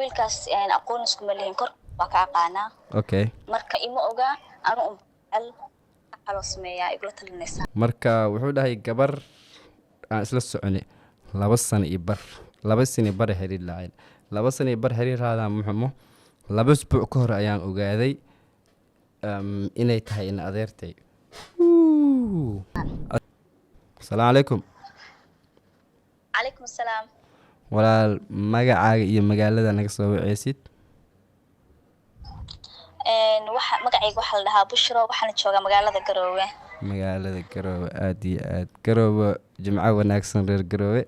wiilkaas aqoon isku maleeyin kor waa ka aqaana okay marka ima oga anu al xalo sameeyaa igula talinaysa marka wuxuu dhahay gabar aan isla soconay 2 sano iyo bar 2 sano iyo bar xiriir lahayn 2 sano iyo bar xiriir raadaan muxumo 2 usbuuc ka hor ayaan ogaaday inay tahay in adeertay assalaamu calaykum calaykum salaam walaal magacaaga iyo magaalada naga soo waceysid waxa magacayga waxa la dhahaa Bushro waxaan joogaa magaalada Garowe magaalada Garowe aad iyo aad Garowe jimco wanaagsan reer Garowe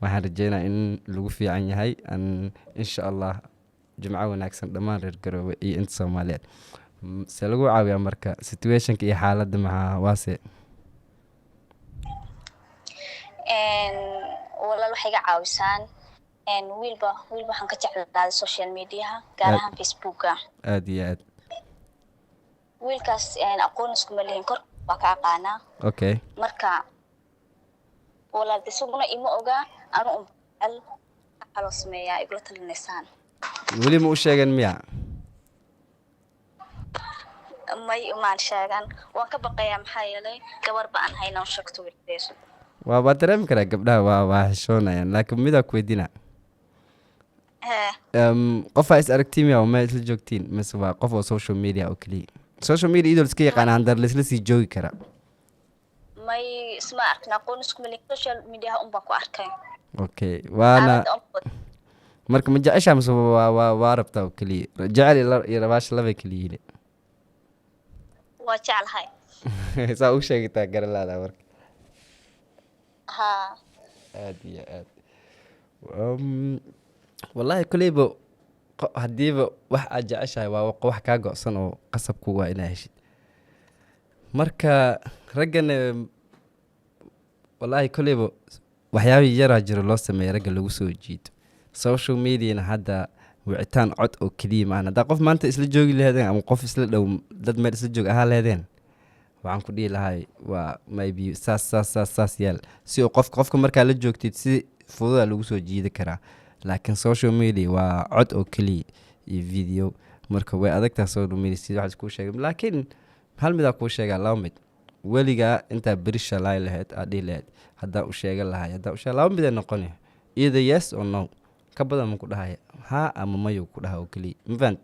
waxaan rajeynayaa in lagu fiican yahay insha Allah jimco wanaagsan dhammaan reer Garowe iyo inta Soomaaliyeed se lagu caawiyaa marka situationka iyo xaaladda maxaa waase walaal waxay iga caawisaan wiilba waxaan ka jeclaaday social media gaar ahaan Facebook aad iyo aad wiilkaas aqoon isku maleeyin kor waa ka aqaana okay marka walaal isaguna ima oga anu al xalo sameeyaa igula talinaysaan weli ma u sheegan miya may umaan sheegan waan ka baqayaa maxaa yeelay gabar baan hayna oo sheegto wiilkiisa waa dareemi karaa gabdhaha waa xishoonayaan laakiin midaa ku weydiina qofaa is aragtiin miya ma isla joogtiin mise waa qof oo social media oo keliya social media idol iska yaqaan handar laisla sii joogi karaa may isma arkna aqoon isku maleeyin social media baan ku arkay okay waana marka ma jeceshaa mise waa rabtaa oo keliya jecel iyo rabaash laba keliya waa jeclahay saa u sheegtaa garalaada marka ها aad iyo aad wallaahi koleyba haddiiba wax aad jeceshahay waa wax kaa go'san oo qasabku waa inaa heshid marka raggana wallaahi koleyba waxyaabihii yaraa jiro loo sameeya ragga lagu soo jiito social mediana hadda wicitaan cod oo keliya maana haddaa qof maanta isla joogi laheedeen ama qof isla dhow dad meel isla joog ahaa laheedeen waxaan ku dhihi lahay waa maybe saas yaal si oo qofka markaa la joogtid si fududa lagu soo jiidi karaa laakiin social media waa cod oo keliya iyo video marka way adagtaa social media sida waxaad kuu sheegay laakiin hal midaa kuu sheegaa laba mid weligaa intaa berisha laay lahayd aad dhihi lahayd haddaan u sheegan lahay haddaan u sheega laba mid ay noqoni either yes or no ka badan ma ku dhahaya haa ama mayo ku dhaha oo keliya mafahant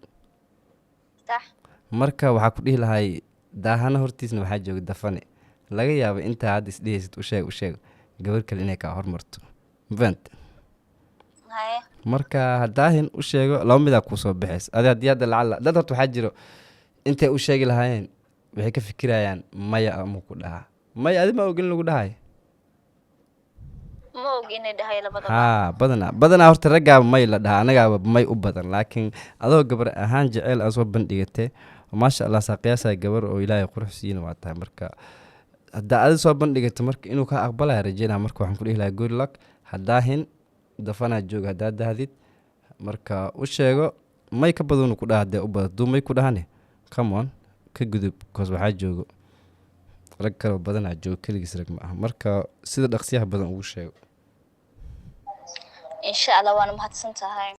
marka waxaa ku dhihi lahay daahana hortiisna waxaa jooga dafane laga yaaba intaa hadda isdhehaysid u sheeg gabar kale inay kaa hormarto mafahant marka haddaahin u sheego laba midaa kuu soo baxays adi haddii hadda lacala dad horta waxaa jiro intay u sheegi lahaayeen waxay ka fikirayaan maya ama ku dhahaa maya adi ma ogin lagu dhahay ma og inay dhahay labadaba haa badanaa horta raggaaba may la dhahaa anagaaba may u badan laakiin adoo gabar ahaan jeceyl aa soo bandhigatee maasha allah saa qiyaasaa gabar oo ilaahay qurux siina waa tahay marka haddaa adi soo bandhigato marka inuu kaa aqbalaya rajeynaa marka waxaan ku dhihi lahaa good luck haddaahin dafanaa jooga haddaa dahdid marka u sheego may ka badanu ku dhaha hadee u badan duu may ku dhahane come on ka gudub because waxaa joogo rag kaloo badanaa joogo keligiis rag ma aha marka sida dhaqsiyaha badan ugu sheego insha allah waana mahadsan tahay